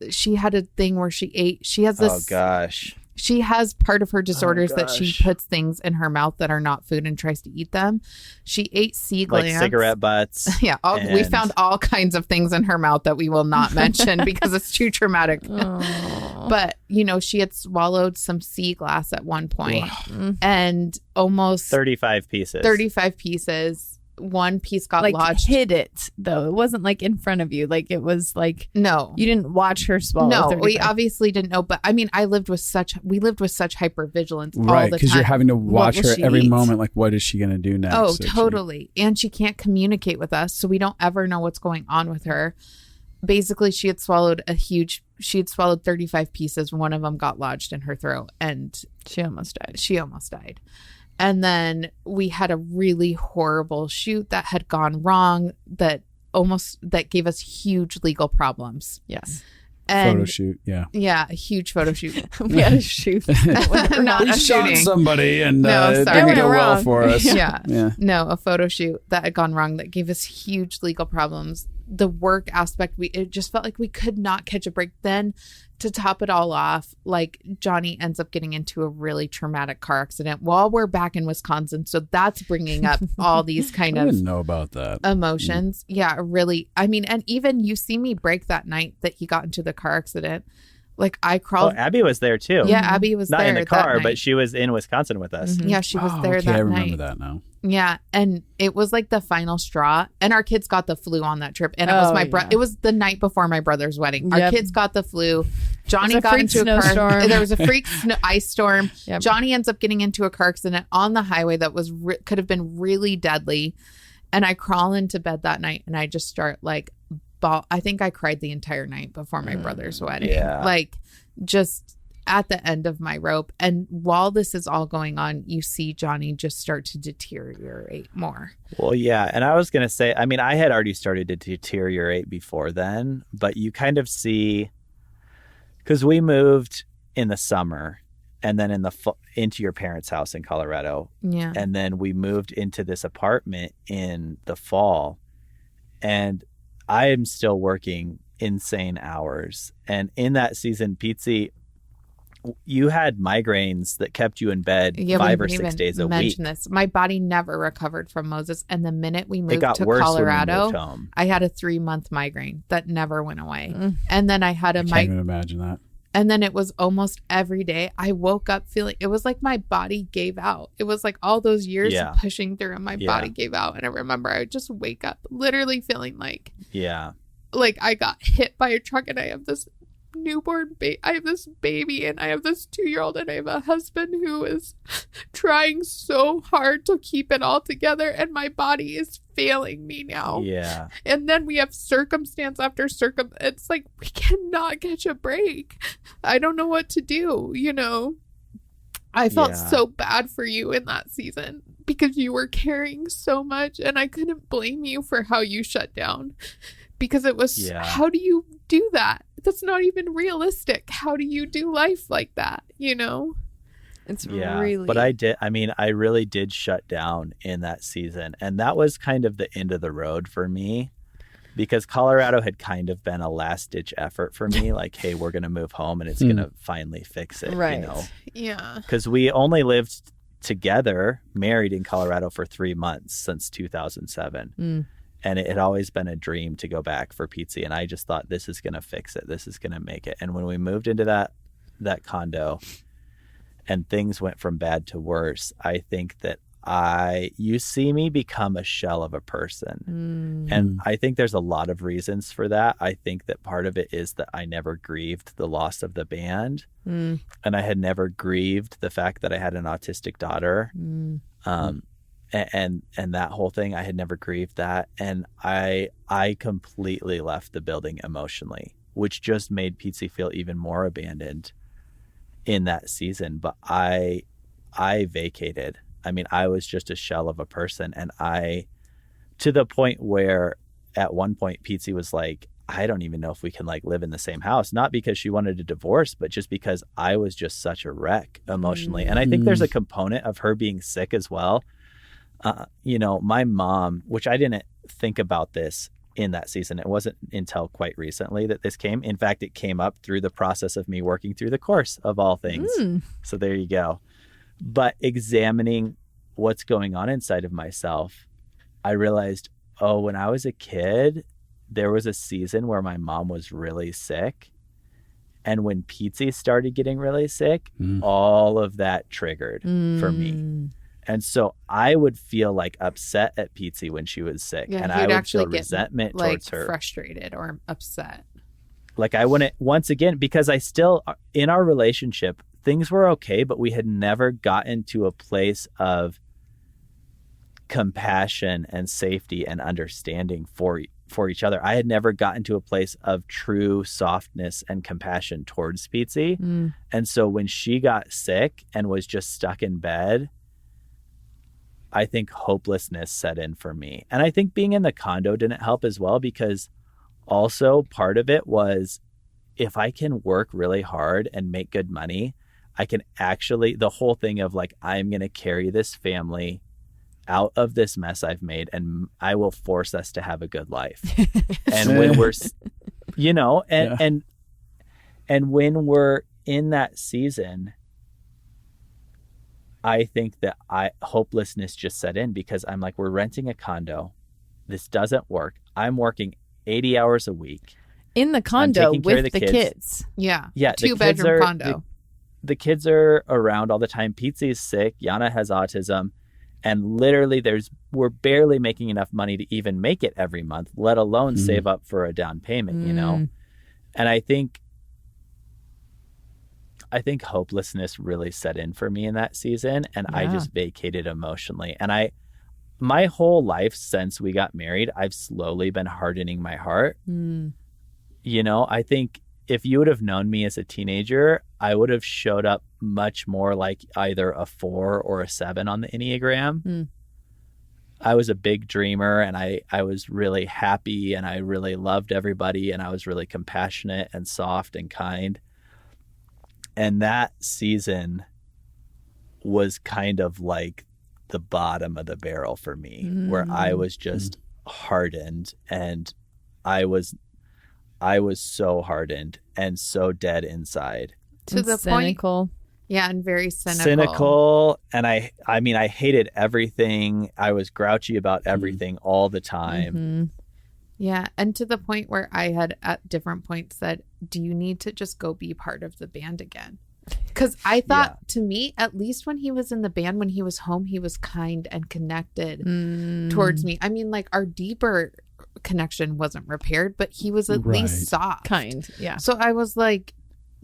She had a thing where she ate. She has this. Oh gosh. She has part of her disorders that she puts things in her mouth that are not food and tries to eat them. She ate sea glands. Like cigarette butts. Yeah. We found all kinds of things in her mouth that we will not mention because it's too traumatic. But, you know, she had swallowed some sea glass at one point and almost 35 pieces. 35 pieces. One piece got like lodged. Hid it though. It wasn't like in front of you. Like it was like no. You didn't watch her swallow. No, 35. we obviously didn't know. But I mean, we lived with such hypervigilance all the time. Because you're having to watch her every moment. Like, what is she going to do next? Oh, totally. And she can't communicate with us, so we don't ever know what's going on with her. Basically, she had swallowed 35 pieces. One of them got lodged in her throat, and she almost died. And then we had a really horrible shoot that had gone wrong that gave us huge legal problems. Yes. And photo shoot. Yeah. Yeah. A huge photo shoot. We had a shoot. Not we a shot shooting. somebody and No, it sorry. didn't go well for us. Yeah. Yeah. No, a photo shoot that had gone wrong that gave us huge legal problems. The work aspect, it just felt like we could not catch a break. Then to top it all off, like Jonny ends up getting into a really traumatic car accident while we're back in Wisconsin. So that's bringing up all these kind I of didn't know about that. Emotions. Yeah, really. I mean, and even you see me break that night that he got into the car accident. Like I crawled. Oh, Abby was there too. Yeah, Abby was not there. in the car, but she was in Wisconsin with us. Yeah, she was there that night. I remember that now. Yeah, and it was like the final straw. And our kids got the flu on that trip. And it was it was the night before my brother's wedding. Our kids got the flu. Jonny got into a car. There was a freak ice storm. Yep. Jonny ends up getting into a car accident on the highway that was could have been really deadly. And I crawl into bed that night and I just start like I think I cried the entire night before my brother's wedding. Yeah. Like just at the end of my rope. And while this is all going on, you see Jonny just start to deteriorate more. Well, yeah. And I was going to say, I mean, I had already started to deteriorate before then, but you kind of see, because we moved in the summer and then into your parents' house in Colorado. Yeah. And then we moved into this apartment in the fall. And I am still working insane hours. And in that season, Pietze you had migraines that kept you in bed Yeah, 5 we or didn't 6 even days a week. mention this. My body never recovered from Moses, and the minute we It moved got to worse when we Colorado, moved home. I had a 3-month migraine that never went away. And then I had a I can't even imagine that. and then it was almost every day. I woke up feeling, it was like my body gave out. It was like all those years Yeah. of pushing through, and my body gave out. And I remember I would just wake up literally feeling like I got hit by a truck, and I have this newborn baby. I have this baby, and I have this 2-year-old, and I have a husband who is trying so hard to keep it all together, and my body is failing me now. Yeah. And then we have circumstance after it's like we cannot catch a break. I don't know what to do, you know. I felt so bad for you in that season because you were carrying so much, and I couldn't blame you for how you shut down, because it was how do you do that? That's not even realistic. How do you do life like that, you know? It's really... But I really did shut down in that season. And that was kind of the end of the road for me, because Colorado had kind of been a last ditch effort for me. Like, hey, we're going to move home and it's going to finally fix it. Right. You know? Yeah. Because we only lived together, married in Colorado for 3 months since 2007. And it had always been a dream to go back for Pietze. And I just thought, this is going to fix it. This is going to make it. And when we moved into that condo and things went from bad to worse, I think that you see me become a shell of a person. And I think there's a lot of reasons for that. I think that part of it is that I never grieved the loss of the band. And I had never grieved the fact that I had an autistic daughter. And that whole thing, I had never grieved that. And I completely left the building emotionally, which just made Pietze feel even more abandoned in that season. But I vacated. I mean, I was just a shell of a person. And to the point where at one point Pietze was like, I don't even know if we can like live in the same house, not because she wanted a divorce, but just because I was just such a wreck emotionally. And I think there's a component of her being sick as well. You know, my mom, which I didn't think about this in that season. It wasn't until quite recently that this came. In fact, it came up through the process of me working through the course of all things. So there you go. But examining what's going on inside of myself, I realized, when I was a kid, there was a season where my mom was really sick. And when Pietze started getting really sick, all of that triggered for me. And so I would feel like upset at Pietze when she was sick. Yeah, and I would feel get, resentment like, towards her. Frustrated or upset. Like I wouldn't, once again, because I still, in our relationship, things were okay, but we had never gotten to a place of compassion and safety and understanding for each other. I had never gotten to a place of true softness and compassion towards Pietze. And so when she got sick and was just stuck in bed, I think hopelessness set in for me. And I think being in the condo didn't help as well, because also part of it was, if I can work really hard and make good money, I can actually, the whole thing of like, I'm going to carry this family out of this mess I've made, and I will force us to have a good life. And when we're, you know, and when we're in that season, I think that hopelessness just set in, because I'm like, we're renting a condo. This doesn't work. I'm working 80 hours a week. In the condo with the kids. Yeah. Yeah. 2-bedroom condo. The kids are around all the time. Pietze is sick. Yana has autism. And literally we're barely making enough money to even make it every month, let alone save up for a down payment, you know? And I think hopelessness really set in for me in that season, and I just vacated emotionally. And my whole life since we got married, I've slowly been hardening my heart. You know, I think if you would have known me as a teenager, I would have showed up much more like either a 4 or a 7 on the Enneagram. I was a big dreamer, and I was really happy, and I really loved everybody, and I was really compassionate and soft and kind. And that season was kind of like the bottom of the barrel for me, where I was just hardened, and I was so hardened and so dead inside. To the cynical. point. Yeah, and very cynical. Cynical, and I mean, I hated everything. I was grouchy about everything all the time. Mm-hmm. Yeah, and to the point where I had at different points said, do you need to just go be part of the band again? Because I thought, to me, at least when he was in the band, when he was home, he was kind and connected towards me. I mean, like, our deeper connection wasn't repaired, but he was at least soft. Kind, yeah. So I was like,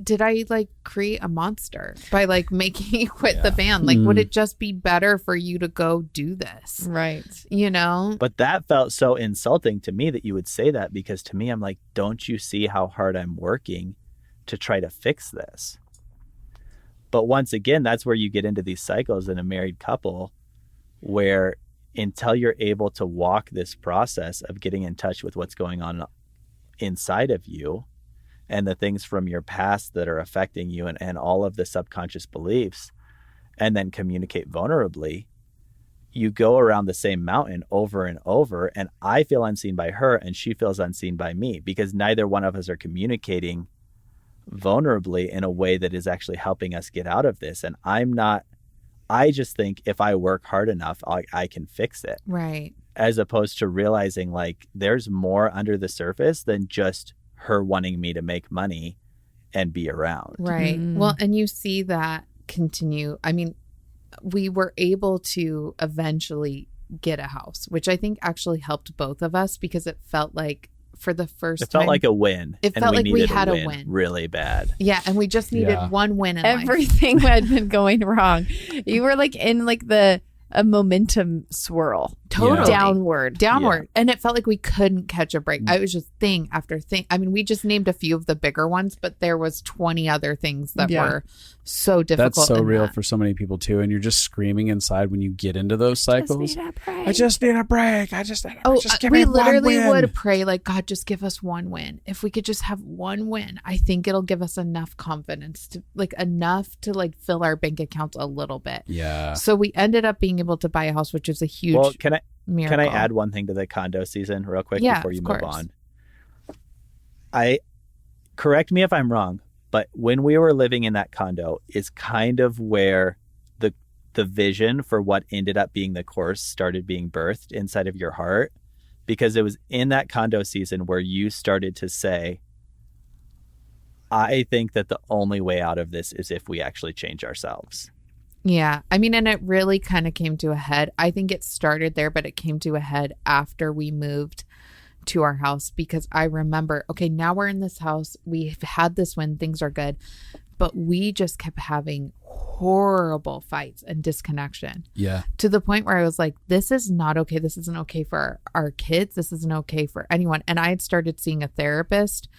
did I like create a monster by like making you quit the band? Like, would it just be better for you to go do this? Right. You know? But that felt so insulting to me that you would say that, because to me, I'm like, don't you see how hard I'm working to try to fix this? But once again, that's where you get into these cycles in a married couple where until you're able to walk this process of getting in touch with what's going on inside of you and the things from your past that are affecting you and all of the subconscious beliefs, and then communicate vulnerably, you go around the same mountain over and over. And I feel unseen by her and she feels unseen by me, because neither one of us are communicating vulnerably in a way that is actually helping us get out of this. And I just think if I work hard enough, I can fix it. Right. As opposed to realizing like there's more under the surface than just her wanting me to make money and be around. Right. Well, and you see that continue. I mean, we were able to eventually get a house, which I think actually helped both of us, because it felt like for the first time. It felt like a win. It felt like we had a win really bad. Yeah. And we just needed one win in life. Everything had been going wrong. You were like in like a momentum swirl. Totally. Downward. Yeah. And it felt like we couldn't catch a break. I was just thing after thing. I mean, we just named a few of the bigger ones, but there was 20 other things that were so difficult. That's so real for so many people too. And you're just screaming inside when you get into those cycles. I just need a break. Just give me one win. We literally would pray like, God, just give us one win. If we could just have one win, I think it'll give us enough confidence to enough to fill our bank accounts a little bit. Yeah. So we ended up being able to buy a house, which is a huge miracle. Can I add one thing to the condo season real quick before you move on? Correct me if I'm wrong, but when we were living in that condo is kind of where the vision for what ended up being the course started being birthed inside of your heart, because it was in that condo season where you started to say, I think that the only way out of this is if we actually change ourselves. Yeah. I mean, and it really kind of came to a head. I think it started there, but it came to a head after we moved to our house, because I remember, okay, now we're in this house. We've had this win. Things are good. But we just kept having horrible fights and disconnection. Yeah. To the point where I was like, this is not okay. This isn't okay for our kids. This isn't okay for anyone. And I had started seeing a therapist,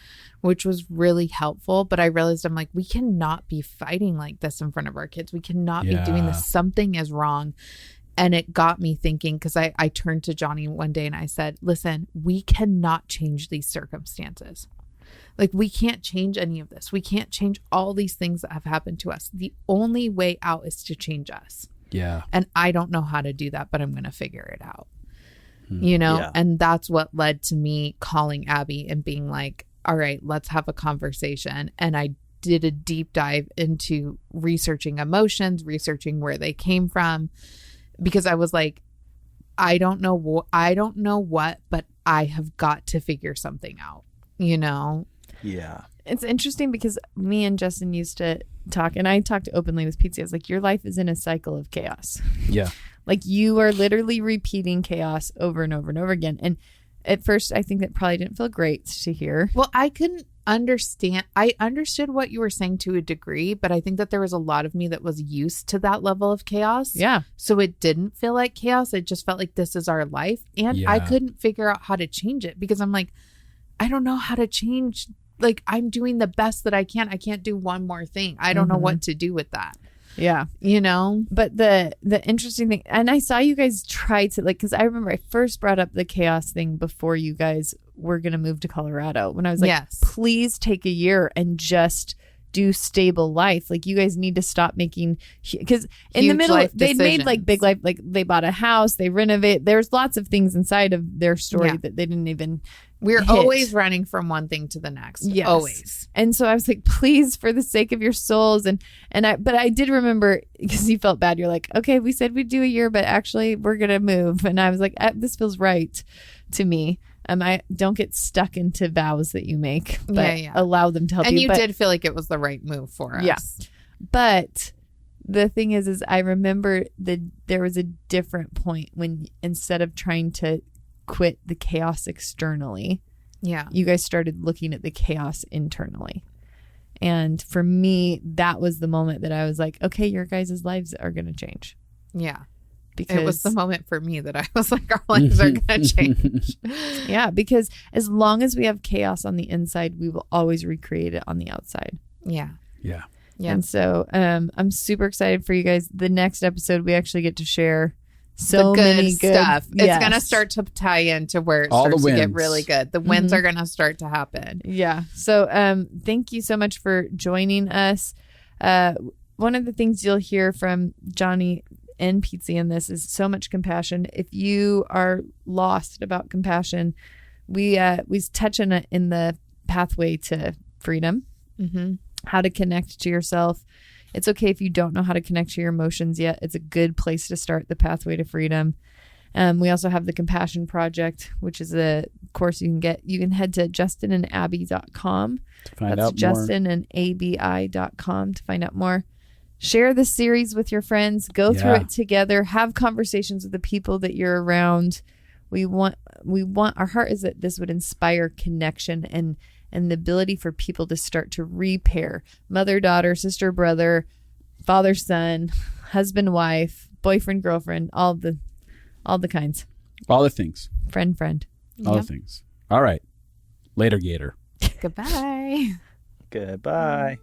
which was really helpful. But I realized I'm like, we cannot be fighting like this in front of our kids. We cannot be doing this. Something is wrong. And it got me thinking, because I turned to Jonny one day and I said, listen, we cannot change these circumstances. Like, we can't change any of this. We can't change all these things that have happened to us. The only way out is to change us. Yeah. And I don't know how to do that, but I'm going to figure it out. You know? Yeah. And that's what led to me calling Abby and being like, all right, let's have a conversation. And I did a deep dive into researching emotions, researching where they came from, because I was like, I don't know what, but I have got to figure something out, you know? Yeah. It's interesting because me and Justin used to talk, and I talked openly with Pietze. I was like, your life is in a cycle of chaos. Yeah. Like, you are literally repeating chaos over and over and over again. And at first, I think that probably didn't feel great to hear. Well, I couldn't understand. I understood what you were saying to a degree, but I think that there was a lot of me that was used to that level of chaos. Yeah. So it didn't feel like chaos. It just felt like this is our life. And I couldn't figure out how to change it, because I'm like, I don't know how to change. Like, I'm doing the best that I can. I can't do one more thing. I don't know what to do with that. Yeah. You know? But the interesting thing, and I saw you guys try to, like, because I remember I first brought up the chaos thing before you guys were going to move to Colorado, when I was like, please take a year and just do stable life. Like, you guys need to stop making, because in the middle they made like big life, like they bought a house, they renovate. There's lots of things inside of their story that they didn't even We're hit. always running from one thing to the next. Yes. Always. And so I was like, please, for the sake of your souls. But I did remember, because you felt bad. You're like, okay, we said we'd do a year, but actually we're going to move. And I was like, this feels right to me. I don't get stuck into vows that you make, but allow them to help you. And you did feel like it was the right move for us. Yeah. But the thing is I remember that there was a different point when, instead of trying to quit the chaos externally, you guys started looking at the chaos internally. And for me, that was the moment that I was like, okay, your guys' lives are going to change. Yeah. Because it was the moment for me that I was like, our lives are going to change. Yeah, because as long as we have chaos on the inside, we will always recreate it on the outside. Yeah. Yeah. Yeah. And so I'm super excited for you guys. The next episode, we actually get to share so many good stuff. Yes. It's going to start to tie into where it All starts the to get wins. really good. The wins are going to start to happen. Yeah. So thank you so much for joining us. One of the things you'll hear from Jonny and Pietze in this is so much compassion. If you are lost about compassion, we touch on it in the pathway to freedom. Mm-hmm. How to connect to yourself. It's okay if you don't know how to connect to your emotions yet. It's a good place to start the pathway to freedom. We also have the Compassion Project, which is a course you can get. You can head to justinandabby.com. To find That's out more. justinandabi.com to find out more. Share the series with your friends. Go through it together. Have conversations with the people that you're around. We want our heart is that this would inspire connection and the ability for people to start to repair mother, daughter, sister, brother, father, son, husband, wife, boyfriend, girlfriend, all the kinds. All the things. Friend. All the things. All right. Later, Gator. Goodbye. Goodbye.